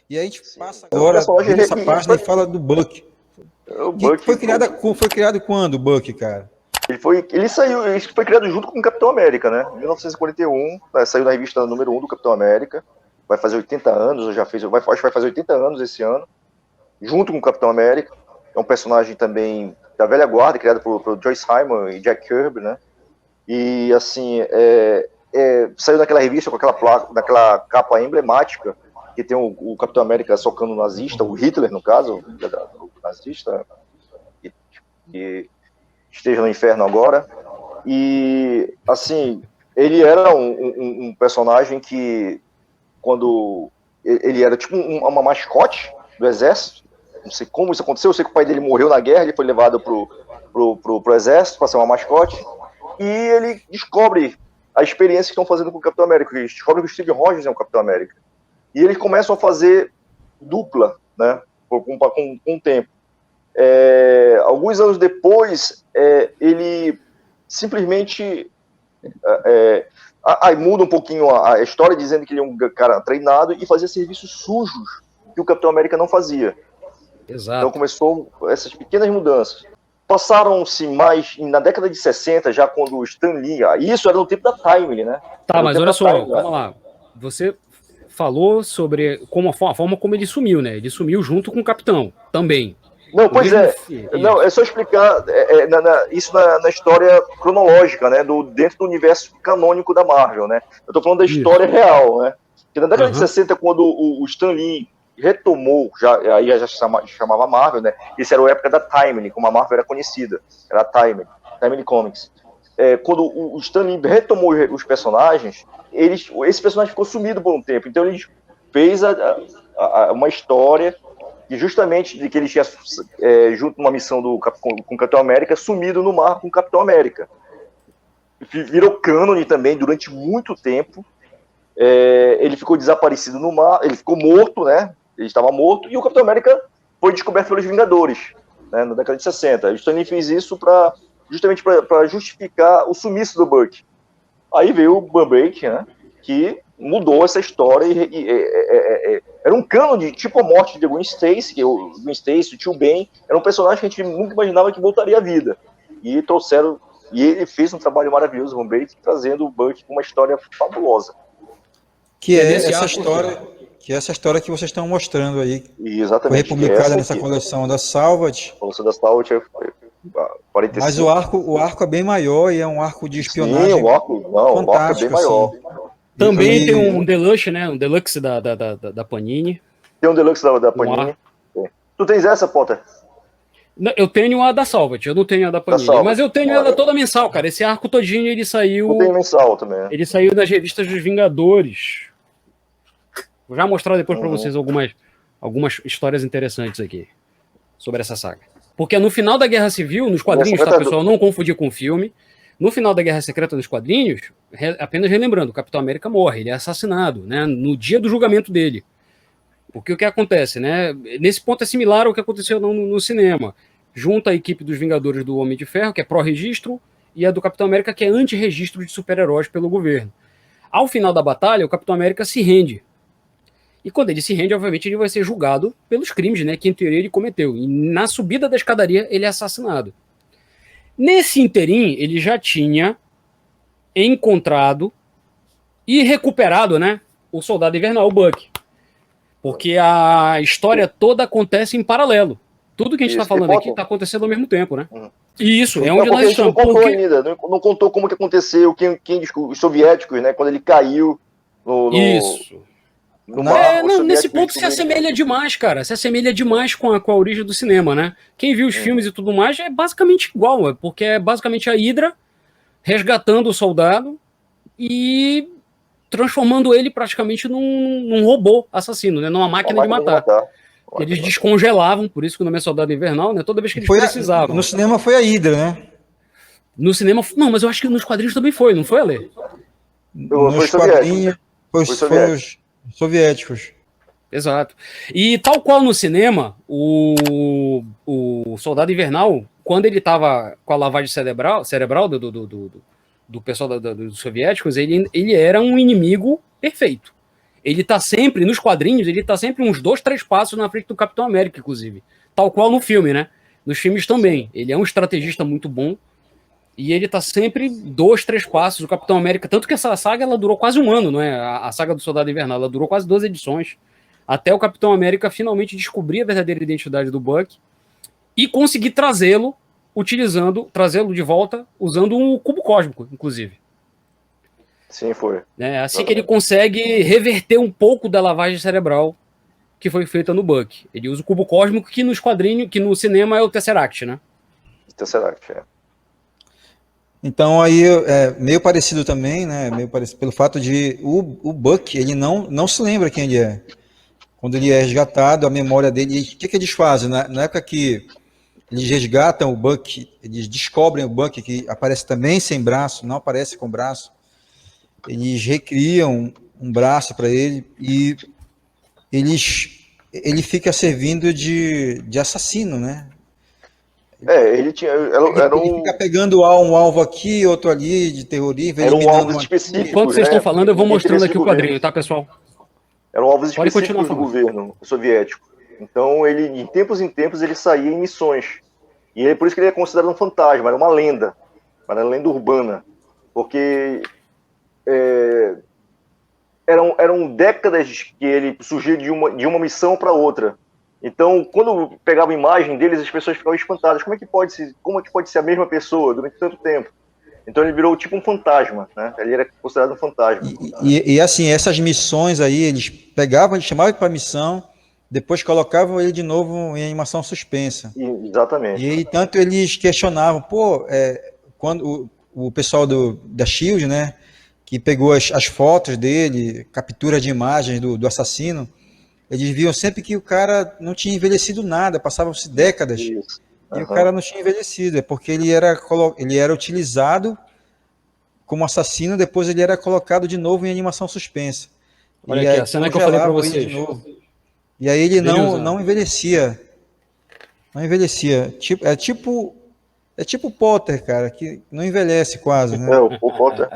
E aí a gente passa agora nessa página e fala do Buck. O Buck foi criado quando o Buck, cara? Ele foi criado junto com o Capitão América, né? Em 1941, saiu na revista número 1 do Capitão América. Vai fazer 80 anos, acho que vai fazer 80 anos esse ano. Junto com o Capitão América. É um personagem também da velha guarda, criado por Joe Simon e Jack Kirby, né? E, assim, saiu naquela revista com naquela capa emblemática, que tem o Capitão América socando o nazista, o Hitler, no caso, o nazista, que esteja no inferno agora. E, assim, ele era um personagem que, quando ele era tipo uma mascote do exército, não sei como isso aconteceu, eu sei que o pai dele morreu na guerra, ele foi levado pro exército para ser uma mascote, e ele descobre a experiência que estão fazendo com o Capitão América, eles descobrem que o Steve Rogers é um Capitão América, e eles começam a fazer dupla, né, com o tempo. Alguns anos depois, ele simplesmente aí muda um pouquinho a história, dizendo que ele é um cara treinado e fazia serviços sujos que o Capitão América não fazia. Exato. Então começou essas pequenas mudanças. Passaram-se mais na década de 60, já quando o Stan Lee, isso era no tempo da Timely, né? Tá, mas olha só, vamos lá. Você falou sobre a forma como ele sumiu, né? Ele sumiu junto com o Capitão, também. Não, pois é. Não, é só explicar isso na história cronológica, né? Dentro do universo canônico da Marvel, né? Eu tô falando da história real, né? Porque na década de 60, quando o Stan Lee retomou, aí já chamava Marvel, né? Isso era a época da Timely, como a Marvel era conhecida. Era a Timely Comics. Quando o Stan Lee retomou os personagens, esse personagem ficou sumido por um tempo. Então ele fez uma história que justamente de que ele tinha, junto numa missão com o Capitão América, sumido no mar com o Capitão América. Virou cânone também durante muito tempo. Ele ficou desaparecido no mar, ele ficou morto, né? Ele estava morto, e o Capitão América foi descoberto pelos Vingadores, né, na década de 60. O Stan Lee fez isso justamente para justificar o sumiço do Buck. Aí veio o Buck, né, que mudou essa história era um cânone, tipo a morte de Gwen Stacy, que o Gwen Stacy, o Tio Ben, era um personagem que a gente nunca imaginava que voltaria à vida. E ele fez um trabalho maravilhoso, o Buck, trazendo o Buck com uma história fabulosa. Que é essa história que vocês estão mostrando aí. Exatamente. Foi republicada nessa coleção da Salvage. A coleção da Salvage 45. Mas o arco é bem maior e é um arco de espionagem. Sim, o arco é bem maior. Assim. Também tem um Deluxe, né? Um Deluxe da Panini. Tem um Deluxe da Panini. Tu tens essa, Potter? Eu tenho a da Salvat, eu não tenho a da Panini. Mas eu tenho ela toda mensal, cara. Esse arco todinho, ele saiu... Eu tenho mensal também. Ele saiu das revistas dos Vingadores. Vou já mostrar depois pra vocês algumas histórias interessantes aqui sobre essa saga. Porque no final da Guerra Civil, nos quadrinhos, tá, pessoal? Não confundir com o filme. No final da Guerra Secreta nos quadrinhos, apenas relembrando, o Capitão América morre, ele é assassinado, né? No dia do julgamento dele. Porque o que acontece, né? Nesse ponto é similar ao que aconteceu no cinema. Junta a equipe dos Vingadores do Homem de Ferro, que é pró-registro, e a do Capitão América, que é anti-registro de super-heróis pelo governo. Ao final da batalha, o Capitão América se rende. E quando ele se rende, obviamente, ele vai ser julgado pelos crimes, né, que em teoria ele cometeu. E na subida da escadaria, ele é assassinado. Nesse interim, ele já tinha encontrado e recuperado, né, o Soldado Invernal, o Buck. Porque a história toda acontece em paralelo. Tudo que a gente está falando aqui está acontecendo ao mesmo tempo, né? E isso, é onde nós estamos. Não contou ainda, não contou como que aconteceu, os soviéticos, né, quando ele caiu Isso. Nesse ponto se assemelha demais, cara. Se assemelha demais com a origem do cinema, né? Quem viu os filmes e tudo mais é basicamente igual, porque é basicamente a Hydra resgatando o soldado e transformando ele praticamente num robô assassino, né? Numa máquina de matar. Eles descongelavam, por isso que o nome é Soldado Invernal, né? Toda vez que eles precisavam. No cinema foi a Hydra, né? No cinema... Não, mas eu acho que nos quadrinhos também foi, não foi, Ale? Nos quadrinhos foi os soviéticos. Exato. E tal qual no cinema, o Soldado Invernal, quando ele estava com a lavagem cerebral do pessoal dos soviéticos, ele era um inimigo perfeito. ele tá sempre, nos quadrinhos, ele tá sempre uns 2, 3 passos na frente do Capitão América, inclusive. Tal qual no filme, né? Nos filmes também. Ele é um estrategista muito bom. E ele tá sempre 2, 3 passos do Capitão América. Tanto que essa saga, ela durou quase um ano, não é? A saga do Soldado Invernal, ela durou quase 2 edições. Até o Capitão América finalmente descobrir a verdadeira identidade do Buck e conseguir trazê-lo de volta, usando um cubo cósmico, inclusive. Sim, foi. É assim que ele consegue reverter um pouco da lavagem cerebral que foi feita no Buck. Ele usa o cubo cósmico, que nos quadrinhos, que no cinema é o Tesseract, né? Tesseract, é. Então aí é meio parecido também, né? Meio parecido pelo fato de o Buck, ele não se lembra quem ele é. Quando ele é resgatado, a memória dele. O que eles fazem? Na época que eles resgatam o Buck, eles descobrem o Buck, que aparece também sem braço, não aparece com braço. Eles recriam um braço para ele e ele fica servindo de assassino, né? Ele tinha. Ele fica pegando um alvo aqui, outro ali, de terrorismo, eram alvos específicos. Enquanto vocês estão falando, eu vou mostrando aqui o quadrinho, tá, pessoal? Eram alvos específicos do governo soviético. Então, ele, de tempos em tempos, ele saía em missões. E é por isso que ele é considerado um fantasma, era uma lenda urbana. Porque eram décadas que ele surgia de uma missão para outra. Então, quando pegava a imagem deles, as pessoas ficavam espantadas. Como é que pode ser a mesma pessoa durante tanto tempo? Então ele virou tipo um fantasma, né? Ele era considerado um fantasma. E assim, essas missões aí, eles chamavam para missão, depois colocavam ele de novo em animação suspensa. Exatamente. E aí, tanto eles questionavam, quando o pessoal da SHIELD, né, que pegou as fotos dele, captura de imagens do assassino, eles viam sempre que o cara não tinha envelhecido nada, passavam-se décadas. Isso. E o cara não tinha envelhecido, é porque ele era utilizado como assassino, depois ele era colocado de novo em animação suspensa. Olha aqui, a cena que eu falei para vocês. E aí ele não envelhecia. Não envelhecia. É tipo o Potter, cara, que não envelhece quase, né? O Potter.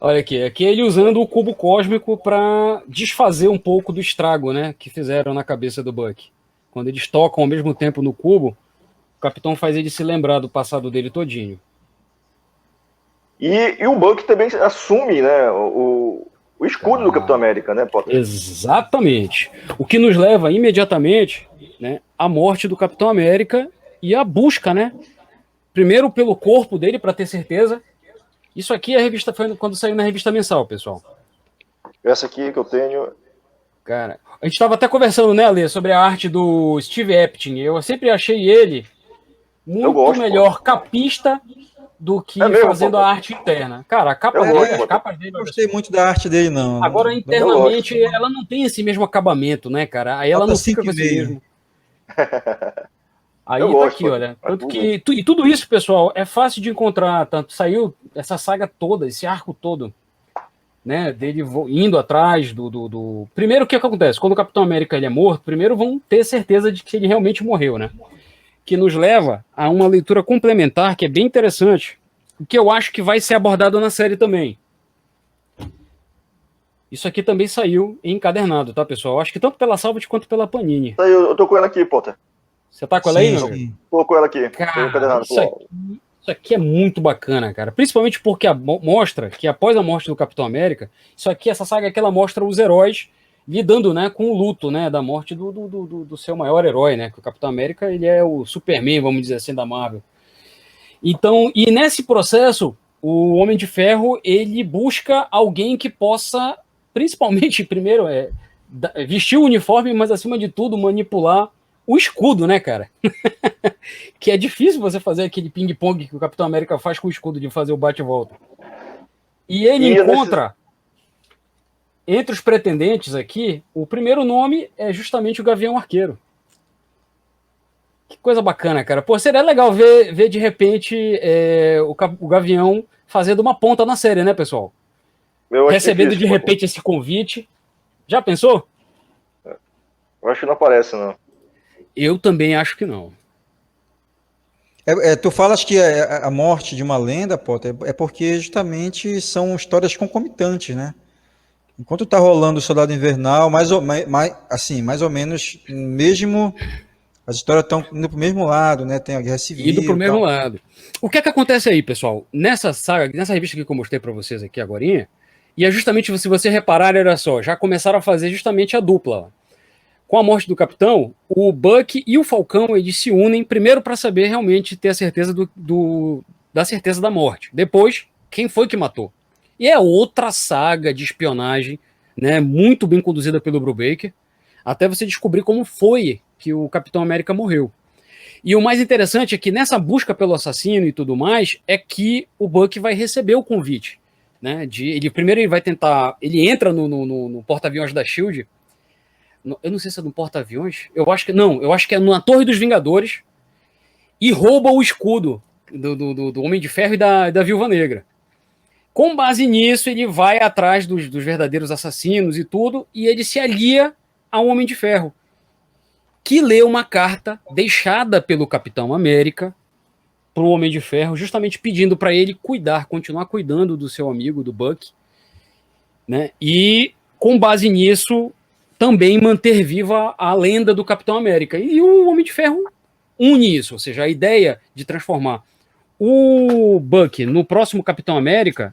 Olha aqui ele usando o cubo cósmico para desfazer um pouco do estrago, né, que fizeram na cabeça do Buck. Quando eles tocam ao mesmo tempo no cubo, o Capitão faz ele se lembrar do passado dele todinho. E o Buck também assume, né, o escudo do Capitão América, né, Potter? Exatamente. O que nos leva imediatamente, né, à morte do Capitão América e à busca, né, primeiro pelo corpo dele, para ter certeza. Isso aqui a revista foi quando saiu na revista mensal, pessoal. Essa aqui que eu tenho. Cara, a gente estava até conversando, né, Alê, sobre a arte do Steve Epting. Eu sempre achei ele muito melhor capista do que fazendo a arte interna. Cara, as capas dele... Não gostei muito da arte dele, não. Agora, internamente, ela não tem esse mesmo acabamento, né, cara? Aí ela não fica com esse mesmo... Aí tá aqui, olha. Tanto que, e tudo isso, pessoal, é fácil de encontrar. Tanto saiu essa saga toda, esse arco todo, né? Dele indo atrás do... Primeiro, o que acontece? Quando o Capitão América ele é morto, primeiro vão ter certeza de que ele realmente morreu, né? Que nos leva a uma leitura complementar que é bem interessante, o que eu acho que vai ser abordado na série também. Isso aqui também saiu encadernado, tá, pessoal? Eu acho que tanto pela Salvat quanto pela Panini. Eu tô com ela aqui, Potter. Você tá com ela aí, meu amigo? Tô com ela aqui. Cara, isso aqui é muito bacana, cara. Principalmente porque mostra que após a morte do Capitão América, essa saga aqui, ela mostra os heróis lidando, né, com o luto, né, da morte do seu maior herói, né? Que o Capitão América, ele é o Superman, vamos dizer assim, da Marvel. Então, e nesse processo, o Homem de Ferro, ele busca alguém que possa, principalmente, primeiro, vestir o uniforme, mas acima de tudo, manipular o escudo, né, cara? Que é difícil você fazer aquele ping-pong que o Capitão América faz com o escudo de fazer o bate-volta. E ele encontra, entre os pretendentes aqui, o primeiro nome é justamente o Gavião Arqueiro. Que coisa bacana, cara. Pô, seria legal ver de repente o Gavião fazendo uma ponta na série, né, pessoal? Recebendo de repente esse convite. Já pensou? Eu acho que não aparece, não. Eu também acho que não. Tu falas que a morte de uma lenda, Potter, é porque justamente são histórias concomitantes, né? Enquanto tá rolando o Soldado Invernal, mais ou menos, mesmo as histórias estão indo pro mesmo lado, né? Tem a Guerra Civil. Indo pro e mesmo tal. lado. O que é que acontece aí, pessoal? Nessa saga, nessa revista que eu mostrei para vocês aqui agorinha, e é justamente, se você reparar, olha só, já começaram a fazer justamente a dupla. Com a morte do Capitão, o Buck e o Falcão, eles se unem primeiro para saber realmente ter a certeza da certeza da morte. Depois, quem foi que matou? E é outra saga de espionagem, né, muito bem conduzida pelo Brubaker, até você descobrir como foi que o Capitão América morreu. E o mais interessante é que nessa busca pelo assassino e tudo mais, é que o Buck vai receber o convite. Né, primeiro ele vai tentar. Ele entra no porta-aviões da Shield. Eu não sei se é no porta-aviões. Eu acho que é na Torre dos Vingadores. E rouba o escudo do Homem de Ferro e da Viúva Negra. Com base nisso, ele vai atrás dos verdadeiros assassinos e tudo, e ele se alia ao Homem de Ferro, que lê uma carta deixada pelo Capitão América para o Homem de Ferro, justamente pedindo para ele continuar cuidando do seu amigo, do Buck, né? E, com base nisso, também manter viva a lenda do Capitão América. E o Homem de Ferro une isso, ou seja, a ideia de transformar o Buck no próximo Capitão América,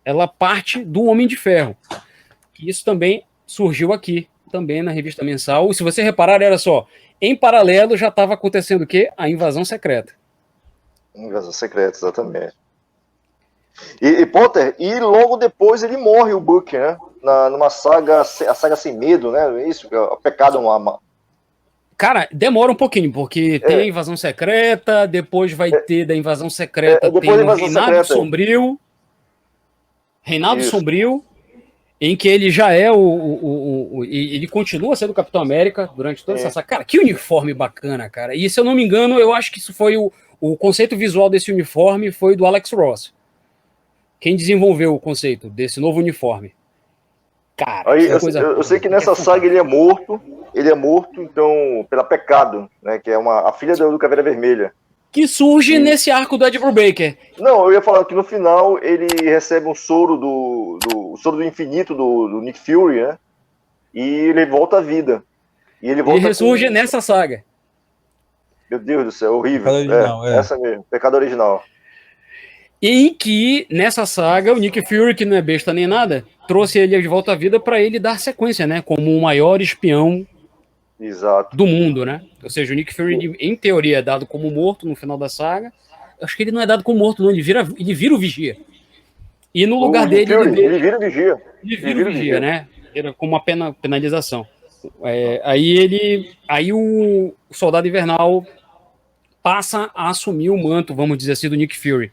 ela parte do Homem de Ferro. Isso também surgiu aqui, também na revista mensal. E se você reparar, olha só, em paralelo já estava acontecendo o quê? A Invasão Secreta. Invasão Secreta, exatamente. E Potter, e logo depois ele morre, o Buck, né? Numa saga, a saga Sem Medo, né? Isso, o Pecado é uma... Cara, demora um pouquinho, porque tem a Invasão Secreta, depois vai ter da Invasão Secreta, tem o Reinado Sombrio. Reinado Sombrio, em que ele já é ele continua sendo o Capitão América durante toda essa saga. Cara, que uniforme bacana, cara. E se eu não me engano, eu acho que isso foi o conceito visual desse uniforme foi do Alex Ross. Quem desenvolveu o conceito desse novo uniforme? Cara, aí, eu sei que nessa saga ele é morto, então, pela Pecado, né, que é a filha do Caveira Vermelha. Que surge nesse arco do Ed Brubaker. Não, eu ia falar que no final ele recebe um soro do soro do infinito do Nick Fury, né, e ele volta à vida. E ele ressurge nessa saga. Meu Deus do céu, horrível. Original, essa mesmo, Pecado Original. Em que, nessa saga, o Nick Fury, que não é besta nem nada, trouxe ele de volta à vida para ele dar sequência, né? Como o maior espião do mundo, né? Ou seja, o Nick Fury, em teoria, é dado como morto no final da saga. Eu acho que ele não é dado como morto, não. Ele vira o Vigia. E no lugar dele... Ele vira o Vigia. Ele vira o Vigia, né? Era como uma penalização. Aí o Soldado Invernal passa a assumir o manto, vamos dizer assim, do Nick Fury.